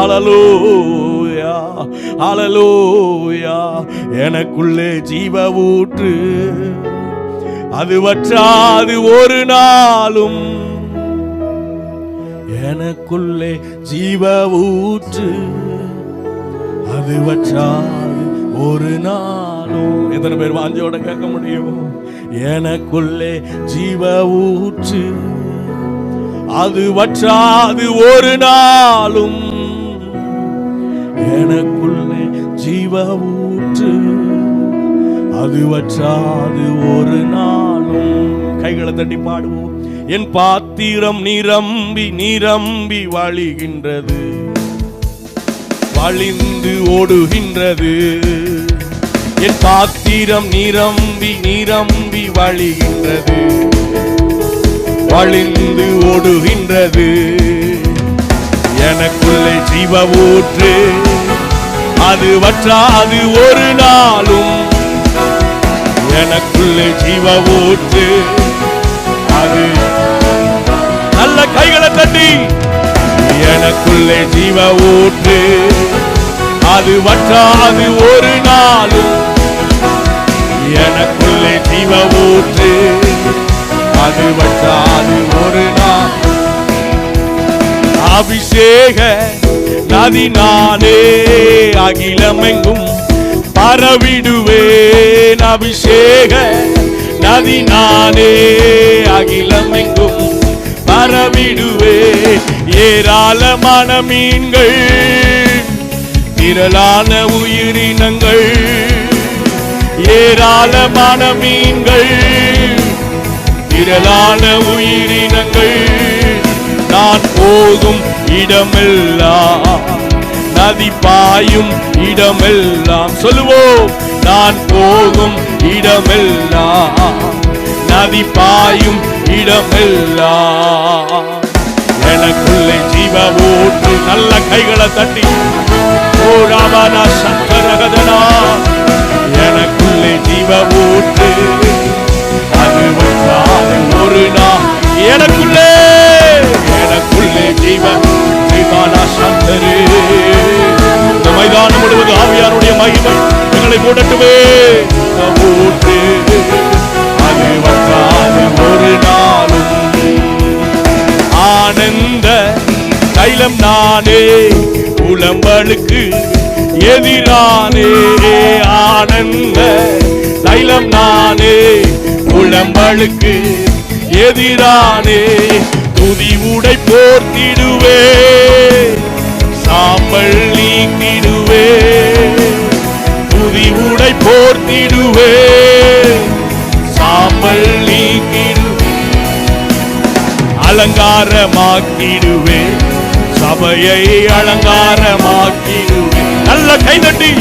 ஹல்லேலூயா ஹல்லேலூயா. எனக்குள்ளே ஜீவ ஊற்று, அது வற்றாது ஒரு நாளும். எனக்குள்ளே ஜீவ ஊற்று, அது வற்றாது ஒரு நாளும். எத்தனை பேர் வாஞ்சோட கேட்க முடியும்? எனக்குள்ளே ஜீவ ஊற்று, அது வற்றாது ஒரு நாளும். எனக்குள்ளே ஜீவ ஊற்று, அது வற்றாது ஒரு நாளும். கைகளை தட்டி பாடுவோம். என் பாத்திரம் நிரம்பி நிரம்பி வழிகின்றது, வழிந்து ஓடுகின்றது. என் பாத்திரம் நிரம்பி நிரம்பி வழிகின்றது, வழிந்து ஓடுகின்றது. எனக்குள்ளே ஜீவ ஊற்று, அது வற்றாது ஒரு நாளும். எனக்குள்ளே ஜீவ ஊற்று, அது நல்ல கைகளை தட்டி. எனக்குள்ளே ஜீவ ஊற்று, அது வற்றாது ஒரு நாளும். எனக்குள்ளே ஜீவ ஊற்று, அது வற்றாது ஒரு நாள். அபிஷேக நதி நானே, அகிலமெங்கும் பரவிடுவேன். அபிஷேக நதி நானே, அகிலமெங்கும் பரவிடுவேன். ஏராளமான மீன்கள், திரளான உயிரினங்கள். ஏராளமான மீன்கள், திரளான உயிரினங்கள். நான் போகும் இடமெல்லாம், நதி பாயும் இடமெல்லாம். சொல்லுவோம். நான் போகும் இடமெல்லாம், நதி பாயும் இடமெல்லாம். எனக்குள்ளே ஜீவ ஊற்று. நல்ல கைகளை தட்டி. ஓ ராமனா சங்கரகதனா. எனக்குள்ளே ஜீவ ஊற்று, அது வற்றாது ஒரு நாள். எனக்குள்ளே எனக்குள்ளே ஜீவ ஜீவானா சந்தரே. இந்த மைதானம் முழுவதும் ஆவியாருடைய மகிமை எங்களை மூடட்டுமே. ஊற்று, அது வற்றாது ஒரு நாளும். ஆனந்த தைலம் நானே, புலம்பலுக்கு எதிரானே. ஆனந்த தைலம் நானே, புலம்பலுக்கு எதிரானே. துதி உடை போர்த்திடுவே, சாம்பல் நீக்கிடுவே. துதி உடை போர்த்திடுவே, சாம்பல் நீக்கிடுவே. அலங்காரமாக்கிடுவே, சபையை அலங்காரமாக்கிடுவே. நல்ல கைதட்டி.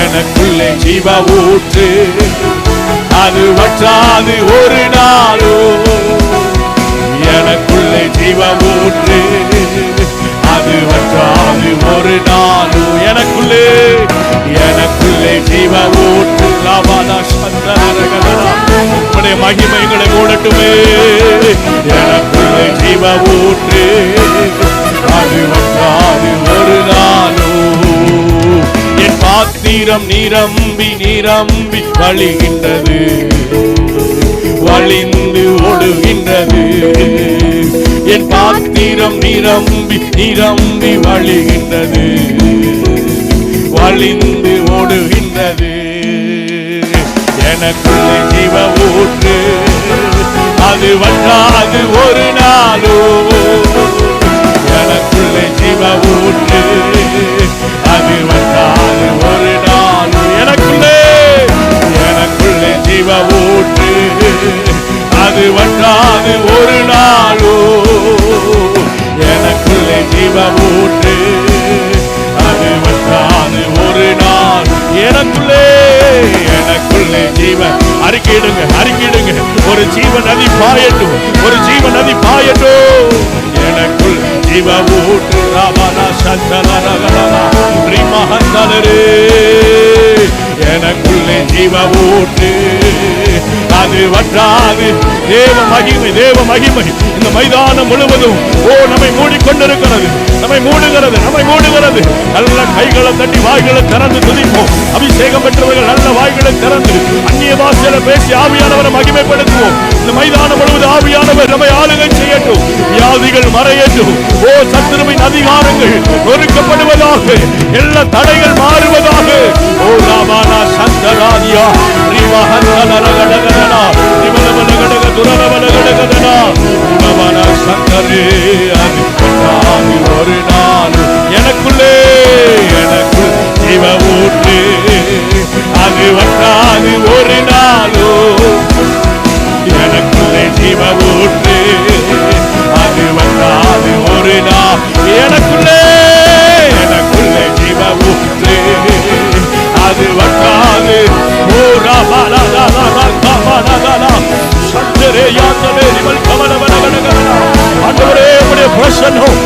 எனக்குள்ளே ஜீவ ஊற்று, அது வற்றாது ஒரு நாளும். எனக்குள்ளே ஜீவ ஊற்று, அது வற்றாது ஒரு நாளும். எனக்குள்ளே எனக்குள்ளே ஜீவ ஊற்று. லாபானா சந்தரகதனா. உம்முடைய மகிமை எங்களை மூடட்டுமே. எனக்குள்ளே ஜீவ ஊற்று, அது வற்றாது ஒரு நாளும். என் பாத்திரம் நிரம்பி நிரம்பி வழிகின்றது, வழிந்து ஓடுகின்றது. என் பாத்திரம் நிரம்பி நிரம்பி வழிகின்றது, வழிந்து ஓடுகின்றது. எனக்குள்ளே ஜீவ ஊற்று, அது வற்றாது ஒரு நாளும். எனக்குள்ளே ஜீவ ஊற்று, அது வற்றாது ஒரு நாளும். எனக்குள்ளே எனக்குள்ளே ஜீவ ஊற்று, அது வற்றாது ஒரு நாளும். எனக்குள்ளே ஜீவ ஊற்று, அது வற்றாது ஒரு நாள். எனக்குள்ளே எனக்குள்ளே ஜீவ. அறிக்கையிடுங்க அறிக்கையிடுங்க. ஒரு ஜீவ நதி பாயட்டும், ஒரு ஜீவ நதி பாயட்டும். எனக்குள் ஜீவ ஊற்று. ராமனா சந்தரகதனா. எனக்குள்ளே ஜீவ ஊற்று, அது வற்றாது. தேவ மகிமை, தேவ மகிமை இந்த மைதானம் முழுவதும் நம்மை மூடிக்கொண்டிருக்கிறது, நம்மை மூடுகிறது, நம்மை மூடுகிறது. நல்ல கைகளை தட்டி வாய்களை திறந்து துதிப்போம். அபிஷேகம் பெற்றவர்கள் நல்ல வாய்களை திறந்து அந்நிய பாஷையில பேசி ஆவியானவரை மகிமைப்படுத்துவோம். இந்த மைதானம் முழுவதும் ஆவியானவர் நம்மை ஆளுகை செய்யட்டும். வியாதிகள் மறையட்டும். சத்துருவின் அதிகாரங்கள் நொறுக்கப்படுவதாக, எல்லா தடைகள் மாறுவதாக. ராமானா சந்தராதியா ரிவஹந்தலரகடகதனா ரிவலவலகடக துரலவலகடகதனா உனவனா சந்தரே. அது வற்றாது ஒரு நாள், எனக்குள்ளே எனக்குள் ஜீவ ஊற்று. அது வற்றாது ஒரு நாளோ, எனக்குள்ளே ஜீவ ஊற்று. அது வற்றாது ஒரு நாள், எனக்குள்ளே எனக்குள்ளே ஜீவ ஊற்று. அது வற்றாது. ஆண்டவரே உம்முடைய பிரசன்னம்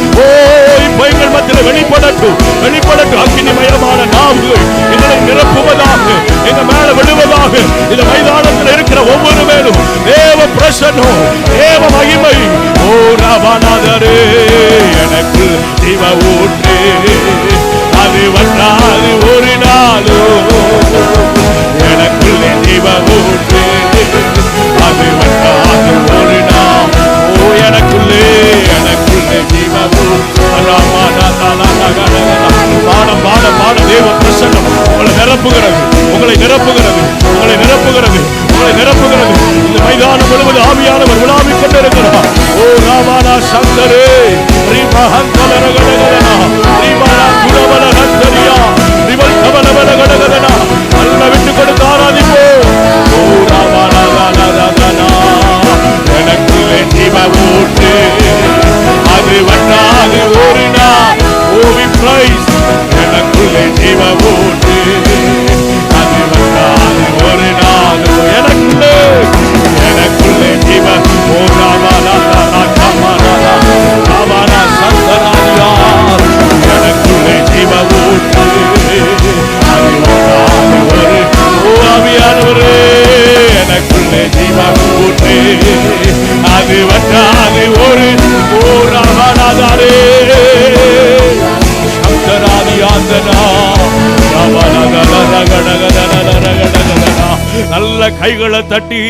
இப்போ எங்கள் மத்தியில் வெளிப்படட்டும், வெளிப்படட்டும். அக்கினிமயமான நாவுகள் எங்களை நிரப்புவதாக, எங்க மேல விழுவதாக. இந்த மைதானத்தில் இருக்கிற ஒவ்வொரு மேலும் தேவ பிரசன்னம், தேவ மகிமை. ராமநாதரே எனக்கு ஜீவ ஊற்று. அது வற்றாது ஒரு நாளோ, எனக்குள்ளே ஜீவ ஊற்று. அது வற்றாது ஒரு நாள், எனக்குள்ளே எனக்குள்ளே ஜீவ ஊற்று. பாடம் பாட பாட தேவ பிரசன்னம் உங்களை நிரப்புகிறது, உங்களை நிரப்புகிறது, உங்களை நிரப்புகிறது, உங்களை நிரப்புகிறது. இந்த மைதானம் முழுவதும் ஆவியானவர் உலாவிக் கொண்டிருக்கிறார். ராமானா சந்தரே நல்ல விட்டு கொடுத்து ஆராதிப்போம். எனக்குள்ளே ஜீவ ஊற்று. அது வற்றாது ஒரு நாள். எனக்குள்ளே ஜீவ ஊற்று. அது வற்றாது ஒரு நாள். எனக்குள்ளே எனக்குள்ளே ஜீவ எனக்குள்ளே ஜீவ ஊற்று. அது வற்றாது ஒரு ஆவியானவரே, எனக்குள்ளே ஜீவ ஊற்று. அது வற்றாது ஒரு ராமநாதரே நல்ல கைகளை தட்டி